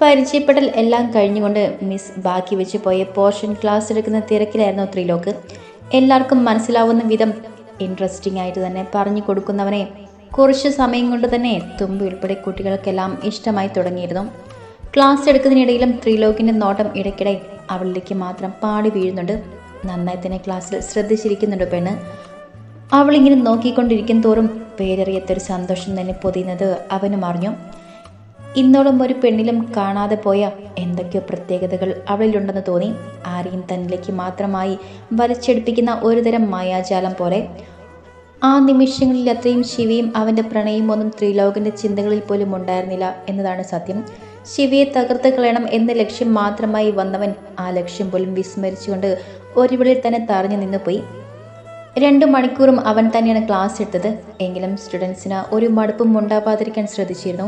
പരിചയപ്പെടൽ എല്ലാം കഴിഞ്ഞുകൊണ്ട് മിസ് ബാക്കി വെച്ച് പോയ പോർഷൻ ക്ലാസ് എടുക്കുന്ന തിരക്കിലായിരുന്നു ത്രിലോക്ക്. എല്ലാവർക്കും മനസ്സിലാവുന്ന വിധം ഇൻട്രസ്റ്റിംഗ് ആയിട്ട് തന്നെ പറഞ്ഞു കൊടുക്കുന്നവനെ കുറച്ച് സമയം കൊണ്ട് തന്നെ തുമ്പി ഉൾപ്പെടെ കുട്ടികൾക്കെല്ലാം ഇഷ്ടമായി തുടങ്ങിയിരുന്നു. ക്ലാസ് എടുക്കുന്നതിനിടയിലും ത്രിലോക്കിൻ്റെ നോട്ടം ഇടയ്ക്കിടെ അവളിലേക്ക് മാത്രം പാടി വീഴുന്നുണ്ട്. നന്നായി തന്നെ ക്ലാസ്സിൽ ശ്രദ്ധിച്ചിരിക്കുന്നുണ്ട് പെണ്ണ്. അവളിങ്ങനെ നോക്കിക്കൊണ്ടിരിക്കും തോറും പേരറിയത്തൊരു സന്തോഷം തന്നെ പൊതിയുന്നത് അവനും അറിഞ്ഞു. ഇന്നോളം ഒരു പെണ്ണിലും കാണാതെ പോയ എന്തൊക്കെയോ പ്രത്യേകതകൾ അവളിലുണ്ടെന്ന് തോന്നി. ആരെയും തന്നിലേക്ക് മാത്രമായി വലിച്ചെടുപ്പിക്കുന്ന ഒരുതരം മായാജാലം പോലെ. ആ നിമിഷങ്ങളിൽ അത്രയും ശിവയും അവൻ്റെ പ്രണയം ഒന്നും ത്രിലോകിൻ്റെ ചിന്തകളിൽ പോലും ഉണ്ടായിരുന്നില്ല എന്നതാണ് സത്യം. ശിവയെ തകർത്ത് കളയണം എന്ന ലക്ഷ്യം മാത്രമായി വന്നവൻ ആ ലക്ഷ്യം പോലും വിസ്മരിച്ചുകൊണ്ട് ഒരുവിളിൽ തന്നെ തറഞ്ഞു നിന്നുപോയി. 2 മണിക്കൂറും അവൻ തന്നെയാണ് ക്ലാസ് എടുത്തത്. എങ്കിലും സ്റ്റുഡൻസിന് ഒരു മടുപ്പും ഉണ്ടാവാതിരിക്കാൻ ശ്രദ്ധിച്ചിരുന്നു.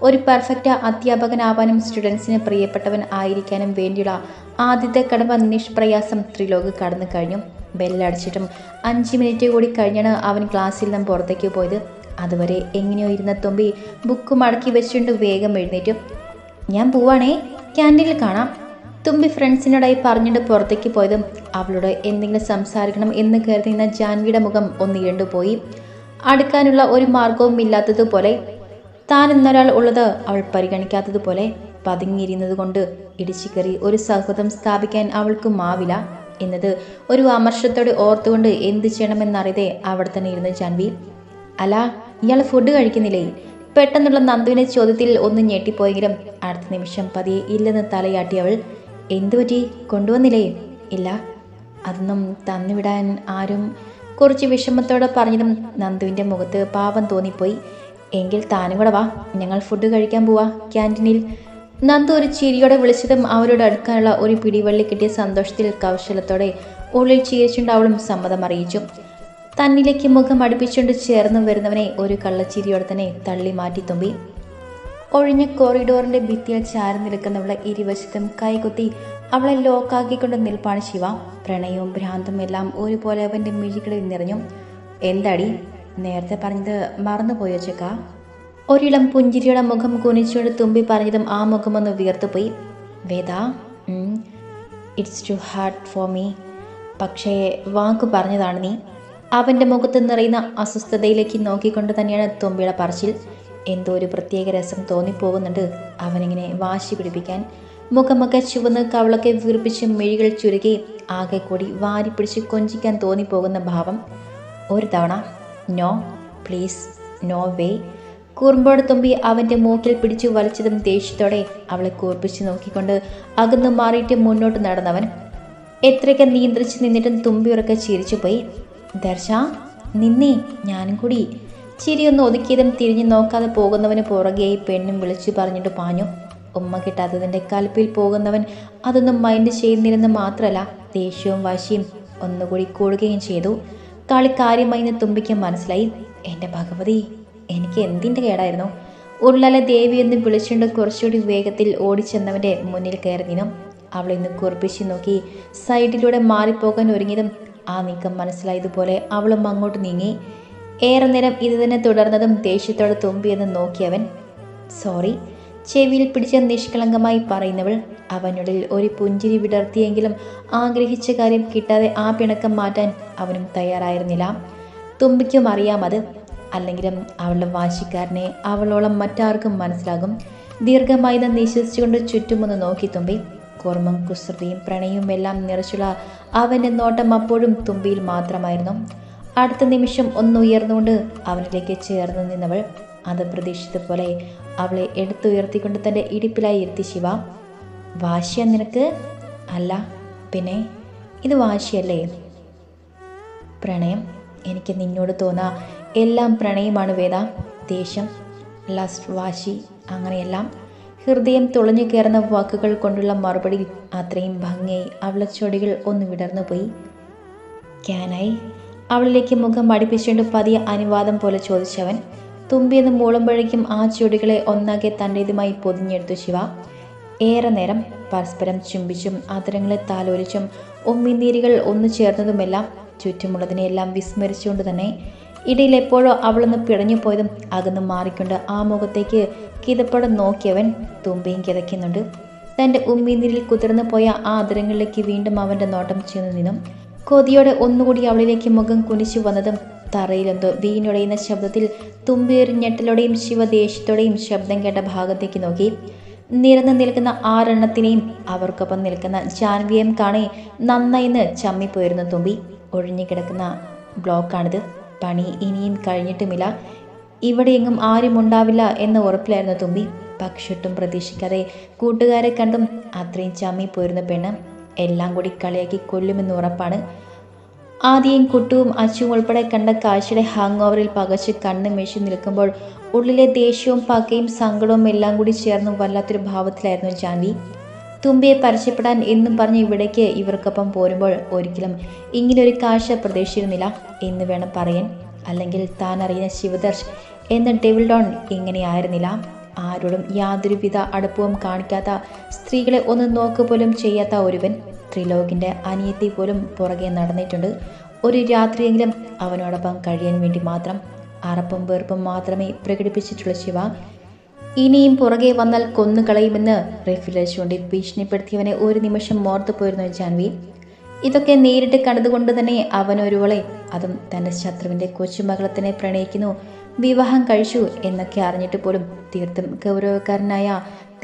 ഒരു പെർഫെക്റ്റ് അധ്യാപകനാവാനും സ്റ്റുഡൻസിന് പ്രിയപ്പെട്ടവൻ ആയിരിക്കാനും വേണ്ടിയുള്ള ആദ്യത്തെ കടമ നിഷ്പ്രയാസം ത്രിലോക് കടന്നു കഴിഞ്ഞു. ബെല്ലടിച്ചിട്ടും 5 മിനിറ്റ് കൂടി കഴിഞ്ഞാണ് അവൻ ക്ലാസ്സിൽ നിന്നും പുറത്തേക്ക് പോയത്. അതുവരെ എങ്ങനെയോ ഇരുന്ന തുമ്പി ബുക്ക് മടക്കി വെച്ചുകൊണ്ട് വേഗം എഴുന്നേറ്റു. ഞാൻ പോവാണേ, ക്യാൻറ്റീനിൽ കാണാം. തുമ്പി ഫ്രണ്ട്സിനോടായി പറഞ്ഞിട്ട് പുറത്തേക്ക് പോയതും അവളോട് എന്തെങ്കിലും സംസാരിക്കണം എന്ന് കരുതുന്ന ജാൻവിയുടെ മുഖം ഒന്ന് ഇരുണ്ടുപോയി. അടുക്കാനുള്ള ഒരു മാർഗവും ഇല്ലാത്തതുപോലെ, താൻ എന്നൊരാൾ ഉള്ളത് അവൾ പരിഗണിക്കാത്തതുപോലെ പതുങ്ങിയിരുന്നത് കൊണ്ട് ഇടിച്ചു കയറി ഒരു സൗഹൃദം സ്ഥാപിക്കാൻ അവൾക്കുമാവില്ല എന്നത് ഒരു അമർഷത്തോടെ ഓർത്തുകൊണ്ട് എന്ത് ചെയ്യണമെന്നറിയതെ അവിടെ തന്നെ ഇരുന്ന് ജാൻവി. അല്ല, ഇയാൾ ഫുഡ് കഴിക്കുന്നില്ലേ? പെട്ടെന്നുള്ള നന്ദുവിൻ്റെ ചോദ്യത്തിൽ ഒന്ന് ഞെട്ടിപ്പോയെങ്കിലും അടുത്ത നിമിഷം പതിയെ ഇല്ലെന്ന് തലയാട്ടി അവൾ. എന്തുപറ്റി, കൊണ്ടുവന്നില്ലേ? ഇല്ല, അതൊന്നും തന്നുവിടാൻ ആരും. കുറച്ച് വിഷമത്തോടെ പറഞ്ഞതും നന്ദുവിൻ്റെ മുഖത്ത് പാവം തോന്നിപ്പോയി. എങ്കിൽ താനും കൂടെ വാ, ഞങ്ങൾ ഫുഡ് കഴിക്കാൻ പോവാ ക്യാൻറ്റീനിൽ. നന്ദു ഒരു ചിരിയോടെ വിളിച്ചതും അവരോട് അടുക്കാനുള്ള ഒരു പിടിവള്ളി കിട്ടിയ സന്തോഷത്തിൽ കൗശലത്തോടെ ഉള്ളിൽ ചിരിച്ചുകൊണ്ട് അവളും സമ്മതം അറിയിച്ചു. തന്നിലേക്ക് മുഖം അടുപ്പിച്ചുകൊണ്ട് ചേർന്ന് വരുന്നവനെ ഒരു കള്ളച്ചിരിയോടെ തന്നെ തള്ളി മാറ്റി തുമ്പി. ഒഴിഞ്ഞ കോറിഡോറിൻ്റെ ഭിത്തിയിൽ ചാരി നിൽക്കുന്നവളെ ഇരുവശത്തും കൈകുത്തി അവളെ ലോക്കാക്കിക്കൊണ്ട് നിൽപ്പാണ് ശിവ. പ്രണയവും ഭ്രാന്തും എല്ലാം ഒരുപോലെ അവൻ്റെ മിഴികളിൽ നിറഞ്ഞു. എന്താടി, നേരത്തെ പറഞ്ഞത് മറന്നുപോയോ ചെക്ക? ഒരിളം പുഞ്ചിരിയുടെ മുഖം കുനിച്ചുകൊണ്ട് തുമ്പി പറഞ്ഞതും ആ മുഖമൊന്ന് വിയർത്തുപോയി. Veda, it's too hard for me. പക്ഷേ വാക്കു പറഞ്ഞതാണ് നീ. അവൻ്റെ മുഖത്ത് നിറയുന്ന അസ്വസ്ഥതയിലേക്ക് നോക്കിക്കൊണ്ട് തന്നെയാണ് തുമ്പിയുടെ പറച്ചിൽ. എന്തോ ഒരു പ്രത്യേക രസം തോന്നിപ്പോകുന്നുണ്ട് അവനിങ്ങനെ വാശി പിടിപ്പിക്കാൻ. മുഖമൊക്കെ ചുവന്ന് കവളൊക്കെ വീർപ്പിച്ച് മിഴികൾ ചുരുക്കി ആകെ കൂടി വാരി പിടിച്ച് കൊഞ്ചിക്കാൻ തോന്നിപ്പോകുന്ന ഭാവം. ഒരു തവണ, നോ പ്ലീസ്, നോ വേ. കൂർമ്പോട് തുമ്പി അവൻ്റെ മൂക്കിൽ പിടിച്ചു വലിച്ചതും ദേഷ്യത്തോടെ അവളെ കൂർപ്പിച്ച് നോക്കിക്കൊണ്ട് അകന്നു മാറിയിട്ട് മുന്നോട്ട് നടന്നവൻ. എത്രയൊക്കെ നിയന്ത്രിച്ച് നിന്നിട്ടും തുമ്പി ഉറക്കെ ചിരിച്ചുപോയി. ദർശ, നിന്നേ, ഞാനും കൂടി. ചിരിയൊന്ന് ഒതുക്കിയതും തിരിഞ്ഞു നോക്കാതെ പോകുന്നവന് പുറകെയായി പെണ്ണും വിളിച്ചു പറഞ്ഞിട്ട് പാഞ്ഞു. ഉമ്മ കിട്ടാത്തതിൻ്റെ കൽപ്പിൽ പോകുന്നവൻ അതൊന്നും മൈൻഡ് ചെയ്യുന്നില്ലെന്ന് മാത്രമല്ല ദേഷ്യവും വാശിയും ഒന്നുകൂടി കൂടുകയും ചെയ്തു. കളി കാര്യമായി തുമ്പിക്ക് മനസ്സിലായി. എൻ്റെ ഭഗവതി, എനിക്ക് എന്തിൻ്റെ കേടായിരുന്നു? ഉള്ളലെ ദേവിയെന്ന് വിളിച്ചുകൊണ്ട് കുറച്ചുകൂടി വേഗത്തിൽ ഓടിച്ചെന്നവൻ്റെ മുന്നിൽ കയറി നിന്നു. അവളിന്ന് കുറിപ്പിച്ച് നോക്കി സൈഡിലൂടെ മാറിപ്പോകാൻ ഒരുങ്ങിയതും ആ നീക്കം മനസ്സിലായതുപോലെ അവളും അങ്ങോട്ട് നീങ്ങി. ഏറെ നേരം ഇത് തന്നെ തുടർന്നതും ദേഷ്യത്തോടെ തുമ്പിയെന്ന് നോക്കിയവൻ. സോറി, ചെവിയിൽ പിടിച്ച നിഷ്കളങ്കമായി പറയുന്നവൾ. അവനുള്ളിൽ ഒരു പുഞ്ചിരി വിടർത്തിയെങ്കിലും ആഗ്രഹിച്ച കാര്യം കിട്ടാതെ ആ പിണക്കം മാറ്റാൻ അവനും തയ്യാറായിരുന്നില്ല. തുമ്പിക്കും അറിയാമത്. അല്ലെങ്കിലും അവളുടെ വാശിക്കാരനെ അവളോളം മറ്റാർക്കും മനസ്സിലാകും. ദീർഘമായി നിശ്വസിച്ചുകൊണ്ട് ചുറ്റുമൊന്ന് നോക്കി തുമ്പി. കൂർമ്മം, കുസൃതിയും പ്രണയവും എല്ലാം നിറച്ചുള്ള അവൻ്റെ നോട്ടം അപ്പോഴും തുമ്പിയിൽ മാത്രമായിരുന്നു. അടുത്ത നിമിഷം ഒന്നുയർന്നുകൊണ്ട് അവനിലേക്ക് ചേർന്ന് നിന്നവൾ. അത് പ്രതീക്ഷിച്ചതുപോലെ അവളെ എടുത്തുയർത്തിക്കൊണ്ട് തൻ്റെ ഇടുപ്പിലായി ഇരുത്തി ശിവ. വാശിയ നിനക്ക്? അല്ല പിന്നെ, ഇത് വാശിയല്ലേ? പ്രണയം. എനിക്ക് നിന്നോട് തോന്നാ എല്ലാം പ്രണയമാണ് വേദ. ദേഷ്യം, ലസ്റ്റ്, വാശി, അങ്ങനെയെല്ലാം. ഹൃദയം തുളഞ്ഞു കയറുന്ന വാക്കുകൾ കൊണ്ടുള്ള മറുപടിയിൽ അത്രയും ഭംഗിയായി അവളെ ചൊടികൾ ഒന്ന് വിടർന്നു പോയി. ക്യാനായി? അവളിലേക്ക് മുഖം അടുപ്പിച്ചുകൊണ്ട് പതിയെ അനുവാദം പോലെ ചോദിച്ചവൻ. തുമ്പിയെന്ന് മൂളുമ്പോഴേക്കും ആ ചുടികളെ ഒന്നാകെ തൻ്റേതുമായി പൊതിഞ്ഞെടുത്തു ശിവ. ഏറെ നേരം പരസ്പരം ചുംബിച്ചും അതരങ്ങളെ താലോലിച്ചും ഉമ്മിനീരുകൾ ഒന്നു ചേർന്നതുമെല്ലാം ചുറ്റുമുള്ളതിനെയെല്ലാം വിസ്മരിച്ചുകൊണ്ട് തന്നെ. ഇടയിൽ എപ്പോഴോ അവളൊന്ന് പിടഞ്ഞു പോയതും അകന്നു മാറിക്കൊണ്ട് ആ മുഖത്തേക്ക് കിതപ്പടം നോക്കിയവൻ തുമ്പിയും കിതയ്ക്കുന്നുണ്ട്. തൻ്റെ ഉമ്മീനീരിൽ കുതിർന്നു പോയ ആ അതിരങ്ങളിലേക്ക് വീണ്ടും അവൻ്റെ നോട്ടം ചെന്നു നിന്നും. കൊതിയോടെ ഒന്നുകൂടി അവളിലേക്ക് മുഖം കുനിച്ചു വന്നതും തറയിലെന്തോ വീണുടയുന്ന ശബ്ദത്തിൽ തുമ്പിയൊരു ഞെട്ടലോടെയും ശിവദേഷ്യത്തോടെയും ശബ്ദം കേട്ട ഭാഗത്തേക്ക് നോക്കി. നിരന്ന് നിൽക്കുന്ന ആറെണ്ണത്തിനെയും അവർക്കൊപ്പം നിൽക്കുന്ന ജാൻവിയെയും കാണേ നന്നായിന്ന് ചമ്മിപ്പോയിരുന്നു തുമ്പി. ഒഴിഞ്ഞു കിടക്കുന്ന ബ്ലോക്കാണിത്. പണി ഇനിയും കഴിഞ്ഞിട്ടുമില്ല. ഇവിടെയെങ്ങും ആരും ഉണ്ടാവില്ല എന്ന ഉറപ്പിലായിരുന്നു തുമ്പി. പക്ഷൊട്ടും പ്രതീക്ഷിക്കാതെ കൂട്ടുകാരെ കണ്ടും അത്രയും ചമ്മിപ്പോയിരുന്ന പെണ്ണ് എല്ലാം കൂടി കളിയാക്കി കൊല്ലുമെന്ന് ഉറപ്പാണ്. ആദ്യയും കുട്ടുവും അച്ചുവും ഉൾപ്പെടെ കണ്ട കാഴ്ചയുടെ ഹാങ് ഓവറിൽ പകച്ച് കണ്ണ് മെഷി നിൽക്കുമ്പോൾ ഉള്ളിലെ ദേഷ്യവും പകയും സങ്കടവും എല്ലാം കൂടി ചേർന്ന് വല്ലാത്തൊരു ഭാവത്തിലായിരുന്നു ജാൻവി. തുമ്പിയെ പരിചയപ്പെടാൻ എന്നും പറഞ്ഞ് ഇവിടേക്ക് ഇവർക്കൊപ്പം പോരുമ്പോൾ ഒരിക്കലും ഇങ്ങനൊരു കാഴ്ച പ്രതീക്ഷിച്ചിരുന്നില്ല എന്ന് വേണം പറയാൻ. അല്ലെങ്കിൽ താൻ അറിയുന്ന ശിവദർശ് എന്ന ഡെവിൾ ഡോൺ ഇങ്ങനെയായിരുന്നില്ല. ആരോടും യാതൊരുവിധ അടുപ്പവും കാണിക്കാത്ത, സ്ത്രീകളെ ഒന്ന് നോക്കുപോലും ചെയ്യാത്ത ഒരുവൻ. ത്രിലോകിൻ്റെ അനിയത്തി പോലും പുറകെ നടന്നിട്ടുണ്ട്. ഒരു രാത്രിയെങ്കിലും അവനോടൊപ്പം കഴിയാൻ വേണ്ടി മാത്രം. അറപ്പും വെറുപ്പും മാത്രമേ പ്രകടിപ്പിച്ചിട്ടുള്ള ശിവ ഇനിയും പുറകെ വന്നാൽ കൊന്നുകളയുമെന്ന് റെഫിലെ ചൂണ്ടി ഭീഷണിപ്പെടുത്തിയവനെ ഒരു നിമിഷം മോർത്തു പോയിരുന്നു ജാൻവി. ഇതൊക്കെ നേരിട്ട് കണ്ടതുകൊണ്ട് തന്നെ അവനൊരുവളെ, അതും തൻ്റെ ശത്രുവിൻ്റെ കൊച്ചുമകളെ തന്നെ പ്രണയിക്കുന്നു, വിവാഹം കഴിച്ചു എന്നൊക്കെ അറിഞ്ഞിട്ട് പോലും തീർത്തും ഗൗരവക്കാരനായ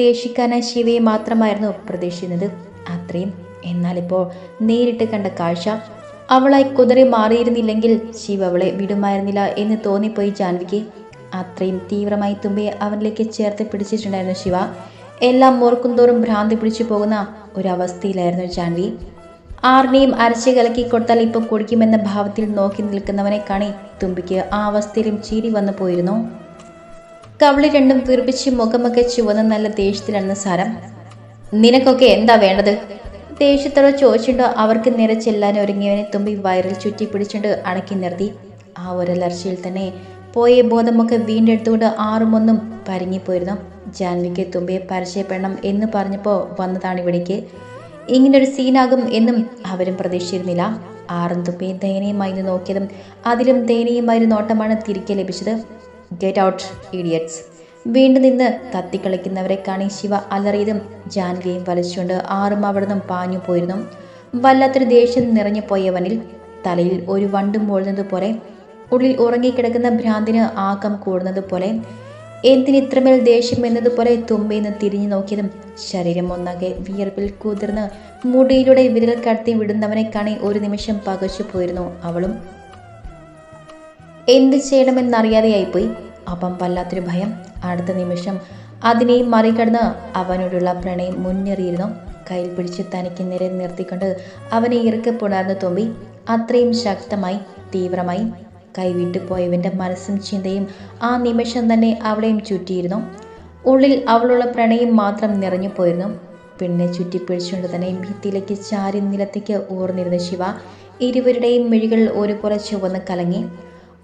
ദേഷ്യക്കാരനായ ശിവയെ മാത്രമായിരുന്നു പ്രതീക്ഷിക്കുന്നത്. അത്രയും. എന്നാലിപ്പോൾ നേരിട്ട് കണ്ട കാഴ്ച അവളായി കുതിറി മാറിയിരുന്നില്ലെങ്കിൽ ശിവ അവളെ വിടുമായിരുന്നില്ല എന്ന് തോന്നിപ്പോയി ജാൻവിക്ക്. അത്രയും തീവ്രമായി തുമ്പിയെ അവനിലേക്ക് ചേർത്ത് പിടിച്ചിട്ടുണ്ടായിരുന്നു ശിവ. എല്ലാം ഓർക്കും തോറും ഭ്രാന്തി പിടിച്ചു പോകുന്ന ഒരവസ്ഥയിലായിരുന്നു ജാൻവി. ആറിനെയും അരച്ച് കലക്കി കൊടുത്താൽ ഇപ്പം കുടിക്കുമെന്ന ഭാവത്തിൽ നോക്കി നിൽക്കുന്നവനെ കാണി തുമ്പിക്ക് ആ അവസ്ഥയിലും ചിരി വന്നു പോയിരുന്നു. കവിളി രണ്ടും വീർപ്പിച്ച് മുഖമൊക്കെ ചുവന്ന് നല്ല ദേഷ്യത്തിലാണെന്ന് സാരം. നിനക്കൊക്കെ എന്താ വേണ്ടത്? ദേഷ്യത്തോടെ ചോദിച്ചുകൊണ്ട് അവർക്ക് നിറച്ചെല്ലാൻ ഒരുങ്ങിയവനെ തുമ്പി വയറിൽ ചുറ്റി പിടിച്ചുകൊണ്ട് അടക്കി നിർത്തി. ആ ഒരലർച്ചയിൽ തന്നെ പോയ ബോധമൊക്കെ വീണ്ടെടുത്തുകൊണ്ട് ആറുമൊന്നും പരിങ്ങിപ്പോയിരുന്നു. ജാൻവിക്ക് തുമ്പിയെ പരിചയപ്പെടണം എന്ന് പറഞ്ഞപ്പോൾ വന്നതാണ് ഇവിടേക്ക്. ഇങ്ങനൊരു സീനാകും എന്നും അവരും പ്രതീക്ഷിച്ചിരുന്നില്ല. ആറും തുമ്പിയെ ദയനീയമായി നോക്കിയതും അതിലും ദയനീയമായ നോട്ടമാണ് തിരികെ ലഭിച്ചത്. Get out idiots. വീണ്ടും നിന്ന് തത്തിക്കളിക്കുന്നവരെ കാണി ശിവ അലറിയതും ജാൻവിയെയും വലിച്ചുകൊണ്ട് ആറും അവിടെ നിന്നും പാഞ്ഞു പോയിരുന്നു. വല്ലാത്തൊരു ദേഷ്യം നിറഞ്ഞു പോയവനിൽ തലയിൽ ഒരു വണ്ടും മൂഴുന്നത് പോലെ, ഉള്ളിൽ ഉറങ്ങിക്കിടക്കുന്ന ഭ്രാന്തിന് ആക്കം കൂടുന്നത് പോലെ, എന്തിനിത്രമേൽ ദേഷ്യം എന്നതുപോലെ തുമ്പയിന്ന് തിരിഞ്ഞു നോക്കിയതും ശരീരം ഒന്നാകെ വിയർപ്പിൽ കുതിർന്ന് മുടിയിലൂടെ വിരൽ കടത്തി വിടുന്നവനെ കാണി ഒരു നിമിഷം പകച്ചു പോയിരുന്നു അവളും. എന്ത് ചെയ്യണമെന്നറിയാതെയായിപ്പോയി. അപ്പം വല്ലാത്തൊരു ഭയം. അടുത്ത നിമിഷം അതിനെയും മറികടന്ന് അവനോടുള്ള പ്രണയം മുന്നേറിയിരുന്നു. കയ്യിൽ പിടിച്ച് തനിക്ക് നേരെ നിർത്തിക്കൊണ്ട് അവനെ ഇറുക്കെ പുണർന്നു തുമ്പി. അത്രയും ശക്തമായി, തീവ്രമായി. കൈവിട്ടു പോയവൻ്റെ മനസ്സും ചിന്തയും ആ നിമിഷം തന്നെ അവളെയും ചുറ്റിയിരുന്നു. ഉള്ളിൽ അവളുള്ള പ്രണയം മാത്രം നിറഞ്ഞു പോയിരുന്നു. പെണ്ണിനെ ചുറ്റിപ്പിടിച്ചുകൊണ്ട് തന്നെ ഭിത്തിയിലേക്ക് ചാരി നിലത്തേക്ക് ഊർന്നിരുന്ന ശിവ ഇരുവരുടെയും മിഴികൾ ഒരുപോലെ ചുവന്ന് കലങ്ങി.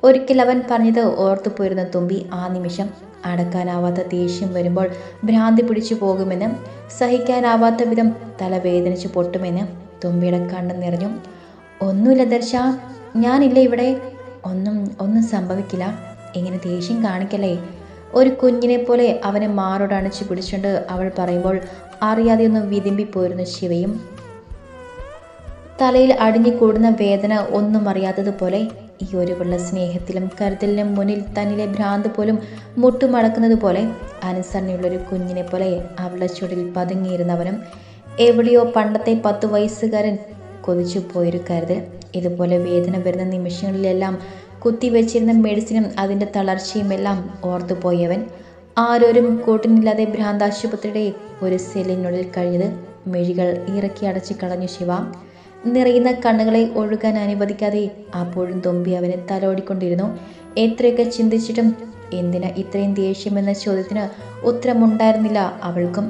ഒരിക്കൽ അവൻ പറഞ്ഞത് ഓർത്തുപോയിരുന്ന തുമ്പി ആ നിമിഷം അടക്കാനാവാത്ത ദേഷ്യം വരുമ്പോൾ ഭ്രാന്തി പിടിച്ചു പോകുമെന്ന്, സഹിക്കാനാവാത്ത വിധം തല വേദനിച്ച് പൊട്ടുമെന്ന് തുമ്പിയുടെ കണ്ണ് നിറഞ്ഞു. ഒന്നുമില്ല ദർശ, ഞാനില്ല ഇവിടെ. ഒന്നും സംഭവിക്കില്ല. ഇങ്ങനെ ദേഷ്യം കാണിക്കല്ലേ. ഒരു കുഞ്ഞിനെ പോലെ അവനെ മാറോട് അണച്ചു പിടിച്ചുകൊണ്ട് അവൾ പറയുമ്പോൾ അറിയാതെ ഒന്ന് വിതുമ്പിപ്പോയിരുന്നു ശിവയും. തലയിൽ അടിഞ്ഞു കൂടുന്ന വേദന ഒന്നും അറിയാത്തതുപോലെ ഈ ഒരുവുള്ള സ്നേഹത്തിലും കരുതലിനും മുന്നിൽ തന്നിലെ ഭ്രാന്ത് പോലും മുട്ടുമടക്കുന്നത് പോലെ അനുസരണയുള്ളൊരു കുഞ്ഞിനെ പോലെ അവളുടെ ചുടിൽ പതുങ്ങിയിരുന്നവനും എവിടെയോ പണ്ടത്തെ 10 വയസ്സുകാരൻ കൊതിച്ചു പോയൊരു കരുതൽ. ഇതുപോലെ വേദന വരുന്ന നിമിഷങ്ങളിലെല്ലാം കുത്തിവെച്ചിരുന്ന മെഡിസിനും അതിൻ്റെ തളർച്ചയും എല്ലാം ഓർത്തുപോയവൻ ആരോരും കൂട്ടിനില്ലാതെ ഭ്രാന്താശുപത്രിയുടെ ഒരു സെല്ലിനുള്ളിൽ കഴിഞ്ഞത് മിഴികൾ ഇറക്കി അടച്ചു കളഞ്ഞു ശിവ. നിറയുന്ന കണ്ണുകളെ ഒഴുകാൻ അനുവദിക്കാതെ അപ്പോഴും തുമ്പി അവനെ തലോടിക്കൊണ്ടിരുന്നു. എത്രയൊക്കെ ചിന്തിച്ചിട്ടും എന്തിനാ ഇത്രയും ദേഷ്യമെന്ന ചോദ്യത്തിന് ഉത്തരമുണ്ടായിരുന്നില്ല അവൾക്കും.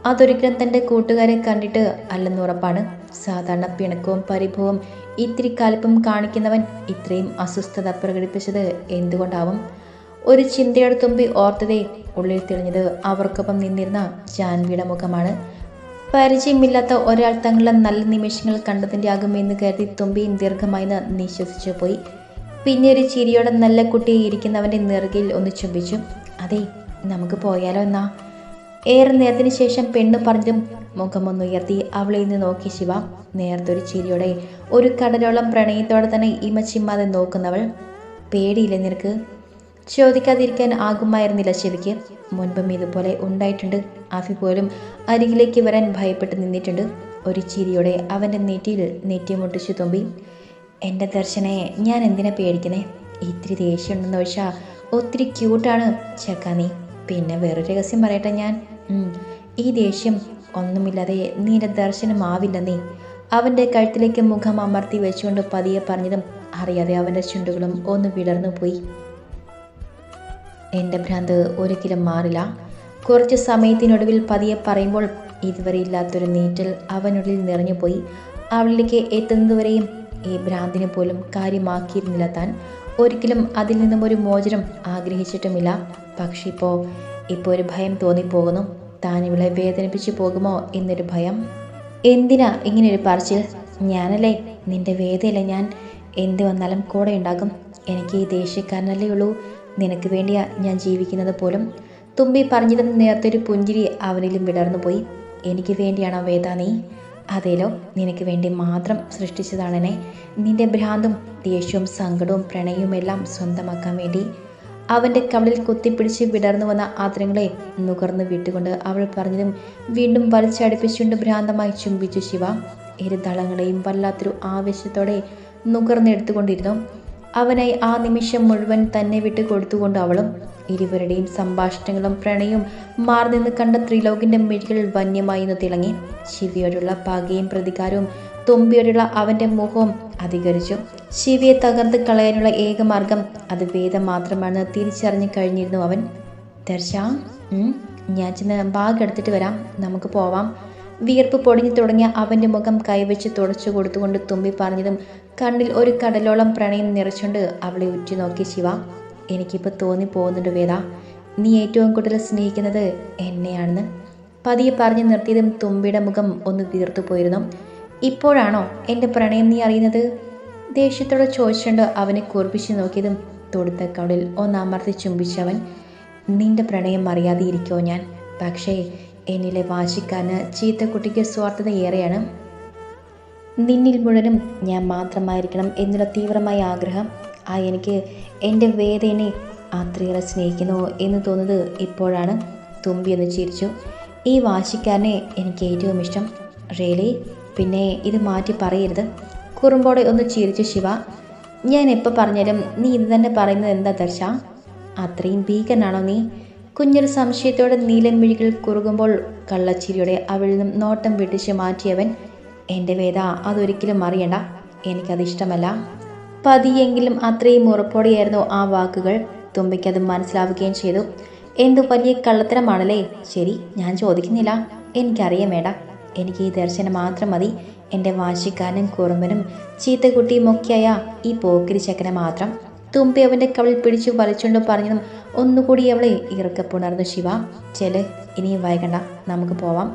അതൊരിക്കലും തൻ്റെ കൂട്ടുകാരെ കണ്ടിട്ട് അല്ലെന്നുറപ്പാണ്. സാധാരണ പിണക്കവും പരിഭവവും ഇത്തിരി കലിപ്പും കാണിക്കുന്നവൻ ഇത്രയും അസ്വസ്ഥത പ്രകടിപ്പിച്ചത് എന്തുകൊണ്ടാവും? ഒരു ചിന്തയുടെ തുമ്പി ഓർത്തതേ ഉള്ളിൽ തെളിഞ്ഞത് അവർക്കൊപ്പം നിന്നിരുന്ന ജാൻവിയുടെ മുഖമാണ്. പരിചയമില്ലാത്ത ഒരാൾ തങ്ങളുടെ നല്ല നിമിഷങ്ങൾ കണ്ടതിൻ്റെ ആകുമെന്ന് കരുതി തുമ്പിയും ദീർഘമായി നിശ്വസിച്ചു പോയി. പിന്നെ ഒരു ചിരിയോടെ നല്ല കുട്ടിയെ ഇരിക്കുന്നവൻ്റെ നെറുകയിൽ ഒന്ന് ചുംബിച്ചു. അതെ, നമുക്ക് പോയാലോ എന്നാ? ഏറെ നേരത്തിന് ശേഷം പെണ്ണ് പറഞ്ഞതും മുഖമൊന്നുയർത്തി അവളിൽ നിന്ന് നോക്കി ശിവ. നേരത്തൊരു ചിരിയോടെ ഒരു കടലോളം പ്രണയത്തോടെ തന്നെ ഇമച്ചിമ്മാതെ നോക്കുന്നവൾ. പേടിയില്ലേ നിനക്ക്? ചോദിക്കാതിരിക്കാൻ ആകുമായിരുന്നില്ല ശിവയ്ക്ക്. മുൻപും ഇതുപോലെ ഉണ്ടായിട്ടുണ്ട്. അഫി പോലും അരികിലേക്ക് വരാൻ ഭയപ്പെട്ട് നിന്നിട്ടുണ്ട്. ഒരു ചിരിയോടെ അവൻ്റെ നെറ്റിയിൽ നെറ്റിമുട്ടിച്ചു തുമ്പി. എൻ്റെ ദർശനെ ഞാൻ എന്തിനാ പേടിക്കുന്നേ? ഇത്തിരി ദേഷ്യമുണ്ടെന്ന് വെച്ചാൽ ഒത്തിരി ക്യൂട്ടാണ് ചക്ക നീ. പിന്നെ വേറൊരു രഹസ്യം പറയട്ടെ ഞാൻ. ഈ ദേഷ്യം ഒന്നുമില്ലാതെ നീൻ്റെ ദർശനമാവില്ല നീ. അവൻ്റെ കഴുത്തിലേക്ക് മുഖം അമർത്തി വെച്ചുകൊണ്ട് പതിയെ പറഞ്ഞതും അറിയാതെ അവൻ്റെ ചുണ്ടുകളും ഒന്ന് വിടർന്നു പോയി. എൻ്റെ ഭ്രാന്ത് ഒരിക്കലും മാറില്ല. കുറച്ച് സമയത്തിനൊടുവിൽ പതിയെ പറയുമ്പോൾ ഇതുവരെ ഇല്ലാത്തൊരു നീറ്റൽ അവനുള്ളിൽ നിറഞ്ഞുപോയി. അവളിലേക്ക് എത്തുന്നതുവരെയും ഈ ഭ്രാന്തിന് പോലും കാര്യമാക്കിയിരുന്നില്ല താൻ. ഒരിക്കലും അതിൽ നിന്നും ഒരു മോചനം ആഗ്രഹിച്ചിട്ടുമില്ല. പക്ഷെ ഇപ്പോൾ ഒരു ഭയം തോന്നിപ്പോകുന്നു. താൻ ഇവളെ വേദനിപ്പിച്ചു പോകുമോ എന്നൊരു ഭയം. എന്തിനാ ഇങ്ങനൊരു പറച്ചിൽ? ഞാനല്ലേ നിന്റെ വേദയല്ലേ ഞാൻ. എന്ത് വന്നാലും കൂടെ ഉണ്ടാകും. എനിക്ക് ഈ ദേഷ്യക്കാരനല്ലേ ഉള്ളൂ. നിനക്ക് വേണ്ടിയാ ഞാൻ ജീവിക്കുന്നത് പോലും. തുമ്പി പറഞ്ഞതും നേരത്തൊരു പുഞ്ചിരി അവനിലും വിടർന്നു പോയി. എനിക്ക് വേണ്ടിയാണോ വേദ നീ? അതേലോ, നിനക്ക് വേണ്ടി മാത്രം സൃഷ്ടിച്ചതാണെന്നെ. നിന്റെ ഭ്രാന്തും ദേഷ്യവും സങ്കടവും പ്രണയവും എല്ലാം സ്വന്തമാക്കാൻ വേണ്ടി. അവൻ്റെ കവളിൽ കുത്തിപ്പിടിച്ച് വിടർന്നു വന്ന ആദരങ്ങളെ നുകർന്നു വിട്ടുകൊണ്ട് അവൾ പറഞ്ഞതും വീണ്ടും വലിച്ചടുപ്പിച്ചുകൊണ്ട് ഭ്രാന്തമായി ചുംബിച്ചു ശിവ. ഇരുതളങ്ങളെയും വല്ലാത്തൊരു ആവേശത്തോടെ നുകർന്നെടുത്തുകൊണ്ടിരുന്നു. അവനായി ആ നിമിഷം മുഴുവൻ തന്നെ വിട്ട് കൊടുത്തുകൊണ്ട് അവളും. ഇരുവരുടെയും സംഭാഷണങ്ങളും പ്രണയവും മാറി നിന്ന് കണ്ട ത്രിലോകിൻ്റെ മിഴികൾ വന്യമായി ഒന്ന് തിളങ്ങി. ശിവയോടുള്ള പകയും പ്രതികാരവും തുമ്പിയോടുള്ള അവൻ്റെ മോഹവും അധികരിച്ചു. ശിവയെ തകർത്ത് കളയാനുള്ള ഏക മാർഗം അത് വേദം മാത്രമാണെന്ന് തിരിച്ചറിഞ്ഞു കഴിഞ്ഞിരുന്നു അവൻ. ദർശ, ഞാൻ ചെന്ന് ബാഗ് എടുത്തിട്ട് വരാം, നമുക്ക് പോവാം. വിയർപ്പ് പൊടിഞ്ഞു തുടങ്ങിയ അവൻ്റെ മുഖം കൈവച്ച് തുടച്ചു കൊടുത്തുകൊണ്ട് തുമ്പി പറഞ്ഞതും കണ്ണിൽ ഒരു കടലോളം പ്രണയം നിറച്ചുകൊണ്ട് അവളെ ഉറ്റുനോക്കി ശിവ. എനിക്കിപ്പോൾ തോന്നിപ്പോകുന്നുണ്ട് വേദ, നീ ഏറ്റവും കൂടുതൽ സ്നേഹിക്കുന്നത് എന്നെയാണെന്ന്. പതിയെ പറഞ്ഞു നിർത്തിയതും തുമ്പിയുടെ മുഖം ഒന്ന് വീർത്തു പോയിരുന്നു. ഇപ്പോഴാണോ എൻ്റെ പ്രണയം നീ അറിയുന്നത്? ദേഷ്യത്തോടെ ചോദിച്ചുകൊണ്ട് അവനെ കുറിപ്പിച്ച് നോക്കിയതും തൊടുത്ത കവളിൽ ഒന്ന് അമർത്തി ചുംബിച്ചവൻ. നിന്റെ പ്രണയം അറിയാതെ ഇരിക്കുമോ ഞാൻ? പക്ഷേ എന്നിലെ വാശിക്കാരന് ചീത്തക്കുട്ടിക്ക് സ്വാർത്ഥത ഏറെയാണ്. നിന്നിൽ മുഴുവനും ഞാൻ മാത്രമായിരിക്കണം എന്നുള്ള തീവ്രമായ ആഗ്രഹം. എനിക്ക് എൻ്റെ വേദനെ അത്രയേറെ സ്നേഹിക്കുന്നു എന്ന് തോന്നുന്നത് ഇപ്പോഴാണ്. തുമ്പി ഒന്ന് ചിരിച്ചു. ഈ വാശിക്കാരനെ എനിക്ക് ഏറ്റവും ഇഷ്ടം. റിയലി? പിന്നെ ഇത് മാറ്റി പറയരുത്. കുറുമ്പോടെ ഒന്ന് ചിരിച്ചു ശിവ. ഞാൻ എപ്പോൾ പറഞ്ഞാലും നീ ഇത് തന്നെ പറയുന്നത് എന്താ ദർശ? അത്രയും ഭീകരനാണോ നീ? കുഞ്ഞൊരു സംശയത്തോടെ നീലൻ മിഴികൾ കുറുകുമ്പോൾ കള്ളച്ചിരിയോടെ അവളിൽ നിന്നും നോട്ടം വെട്ടിച്ച് മാറ്റിയവൻ. എൻ്റെ വേദ, അതൊരിക്കലും അറിയണ്ട, എനിക്കതിഷ്ടമല്ല. പതിയെങ്കിലും അത്രയും ഉറപ്പോടെയായിരുന്നു ആ വാക്കുകൾ. തുമ്പിക്കത് മനസ്സിലാവുകയും ചെയ്തു. എന്തു വലിയ കള്ളത്തരമാണല്ലേ? ശരി, ഞാൻ ചോദിക്കുന്നില്ല, എനിക്കറിയാൻ വേണ്ട. എനിക്ക് ഈ ദർശനം മാത്രം മതി. എൻ്റെ വാശിക്കാരനും കുറുമ്പനും ചീത്തക്കുട്ടിയും ഒക്കെയായ ഈ പോക്കിരി ചക്കനെ മാത്രം. തുമ്പി അവൻ്റെ കവളിൽ പിടിച്ചു വലിച്ചുകൊണ്ട് പറഞ്ഞതും ഒന്നുകൂടി അവളെ ഇറക്കപ്പുണർന്നു ശിവ. ചെല്, ഇനിയും വൈകണ്ട, നമുക്ക് പോവാം.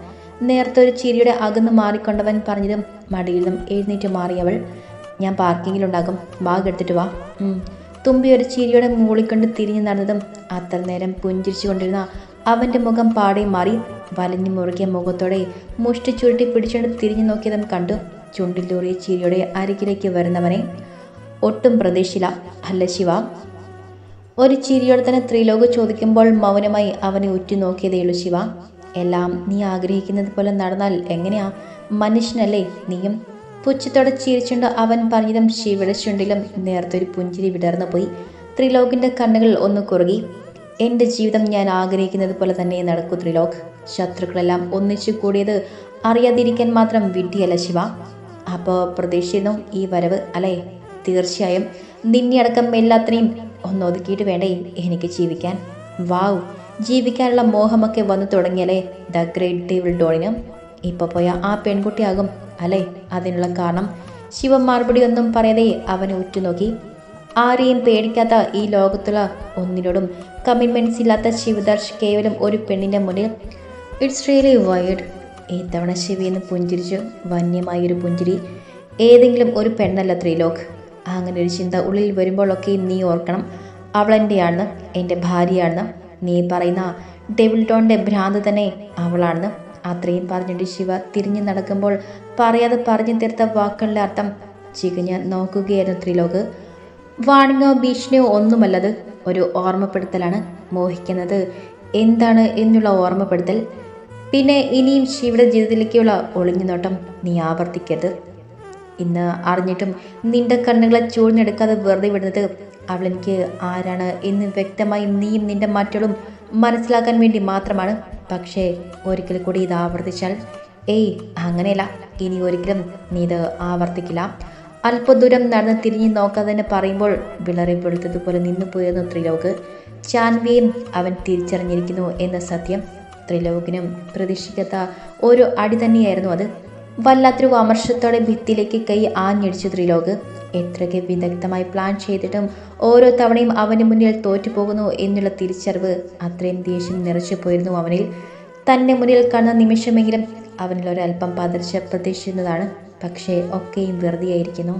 നേരത്തെ ഒരു ചിരിയുടെ അകന്ന് മാറിക്കൊണ്ടവൻ പറഞ്ഞതും മടിയിൽ നിന്നും എഴുന്നേറ്റ് മാറിയവൾ. ഞാൻ പാർക്കിങ്ങിലുണ്ടാകും, ബാഗ് എടുത്തിട്ട് വാ. തുമ്പി ഒരു ചിരിയോടെ മൂളിക്കൊണ്ട് തിരിഞ്ഞു നടന്നതും അത്ര നേരം പുഞ്ചിരിച്ചു കൊണ്ടിരുന്ന അവൻ്റെ മുഖം പാടെ മാറി. വലഞ്ഞു മുറുകിയ മുഖത്തോടെ മുഷ്ടി ചുരുട്ടി പിടിച്ചുകൊണ്ട് തിരിഞ്ഞു നോക്കിയതും കണ്ടു ചുണ്ടിലൂറിയ ചിരിയോടെ അരികിലേക്ക് വരുന്നവനെ. ഒട്ടും പ്രതീക്ഷിച്ചില്ല അല്ല ശിവ? ഒരു ചിരിയോടെ തന്നെ ത്രിലോക് ചോദിക്കുമ്പോൾ മൗനമായി അവനെ ഉറ്റുനോക്കിയതേയുള്ളൂ ശിവ. എല്ലാം നീ ആഗ്രഹിക്കുന്നത് പോലെ നടന്നാൽ എങ്ങനെയാ? മനുഷ്യനല്ലേ നീയും? പുച്ഛത്തോടെ ചിരിച്ചുകൊണ്ട് അവൻ പറഞ്ഞതും ശിവയുടെ ചുണ്ടിലും നേരത്തൊരു പുഞ്ചിരി വിടർന്നു പോയി. ത്രിലോകിൻ്റെ കണ്ണുകൾ ഒന്ന് കുറുകി. എൻ്റെ ജീവിതം ഞാൻ ആഗ്രഹിക്കുന്നത് പോലെ തന്നെ നടക്കൂ ത്രിലോക്. ശത്രുക്കളെല്ലാം ഒന്നിച്ചു കൂടിയത് അറിയാതിരിക്കാൻ മാത്രം വിഡ്ഢിയല്ല ശിവ. അപ്പോൾ പ്രതീക്ഷിക്കുന്നു ഈ വരവ് അല്ലേ? തീർച്ചയായും. നിന്നെ അടക്കം എല്ലാത്തിനെയും ഒന്നൊതുക്കിയിട്ട് വേണ്ടേ എനിക്ക് ജീവിക്കാൻ? വാവ്, ജീവിക്കാനുള്ള മോഹമൊക്കെ വന്നു തുടങ്ങിയല്ലേ ദ ഗ്രേറ്റ് ഡേവിൾ ഡോണിന്? ഇപ്പോൾ പോയ ആ പെൺകുട്ടിയാകും അല്ലേ അതിനുള്ള കാരണം? ശിവ മറുപടി ഒന്നും പറയാതെ അവനെ ഉറ്റുനോക്കി. ആരെയും പേടിക്കാത്ത ഈ ലോകത്തുള്ള ഒന്നിനോടും കമ്മിറ്റ്മെൻറ്റ്സ് ഇല്ലാത്ത ശിവദർശ് കേവലം ഒരു പെണ്ണിൻ്റെ മുന്നിൽ. It's really wide. ഇത്തവണ ശിവയെന്ന് പുഞ്ചിരിച്ചു. വന്യമായൊരു പുഞ്ചിരി. ഏതെങ്കിലും ഒരു പെണ്ണല്ല ത്രിലോക്. അങ്ങനെ ഒരു ചിന്ത ഉള്ളിൽ വരുമ്പോഴൊക്കെ നീ ഓർക്കണം, അവൾ എൻ്റെയാണെന്ന്, എൻ്റെ ഭാര്യയാണെന്ന്. നീ പറയുന്ന ഡെവിൾ ഡോണിൻ്റെ ഭ്രാന്ത് തന്നെ അവളാണെന്ന്. അത്രയും പറഞ്ഞിട്ട് ശിവ തിരിഞ്ഞു നടക്കുമ്പോൾ പറയാതെ പറഞ്ഞു തീർത്ത വാക്കുകളുടെ അർത്ഥം ചികഞ്ഞ് നോക്കുകയായിരുന്നു ത്രിലോക്. വാണിങ്ങോ ഭീഷണിയോ ഒന്നുമല്ലത്, ഒരു ഓർമ്മപ്പെടുത്തലാണ്. മോഹിക്കുന്നത് എന്താണ് എന്നുള്ള ഓർമ്മപ്പെടുത്തൽ. പിന്നെ ഇനിയും ശിവയുടെ ജീവിതത്തിലേക്കുള്ള ഒളിഞ്ഞു നോട്ടം നീ ആവർത്തിക്കരുത്. ഇന്ന് അറിഞ്ഞിട്ടും നിന്റെ കണ്ണുകളെ ചൂഴ്ന്നെടുക്കാതെ വെറുതെ വിടുന്നത് അവളെനിക്ക് ആരാണ് എന്ന് വ്യക്തമായി നീയും നിന്റെ മറ്റും മനസ്സിലാക്കാൻ വേണ്ടി മാത്രമാണ്. പക്ഷേ ഒരിക്കൽ കൂടി ഇത് ആവർത്തിച്ചാൽ, അങ്ങനെയല്ല, ഇനി ഒരിക്കലും നീ ഇത് ആവർത്തിക്കില്ല. അല്പദൂരം നടന്ന് തിരിഞ്ഞു നോക്കാതെ തന്നെ പറയുമ്പോൾ വിളറി വെളുത്തതുപോലെ നിന്നു പോയിരുന്നു ത്രിലോക്. ജാൻവിയെയും അവൻ തിരിച്ചറിഞ്ഞിരിക്കുന്നു എന്ന സത്യം ത്രിലോകിനും പ്രതീക്ഷിക്കാത്ത ഒരു അടി തന്നെയായിരുന്നു അത്. വല്ലാത്തൊരു അമർഷത്തോടെ ഭിത്തിയിലേക്ക് കൈ ആഞ്ഞടിച്ചു ത്രിലോക്. എത്രയൊക്കെ വിദഗ്ധമായി പ്ലാൻ ചെയ്തിട്ടും ഓരോ തവണയും അവൻ്റെ മുന്നിൽ തോറ്റുപോകുന്നു എന്നുള്ള തിരിച്ചറിവ് അത്രയും ദേഷ്യം നിറച്ചു പോയിരുന്നു അവനിൽ. തന്നെ മുന്നിൽ കാണുന്ന നിമിഷമെങ്കിലും അവനിൽ ഒരല്പം പതർച്ച പ്രതീക്ഷിക്കുന്നതാണ്. പക്ഷേ ഒക്കെയും വെറുതെയായിരിക്കുന്നു.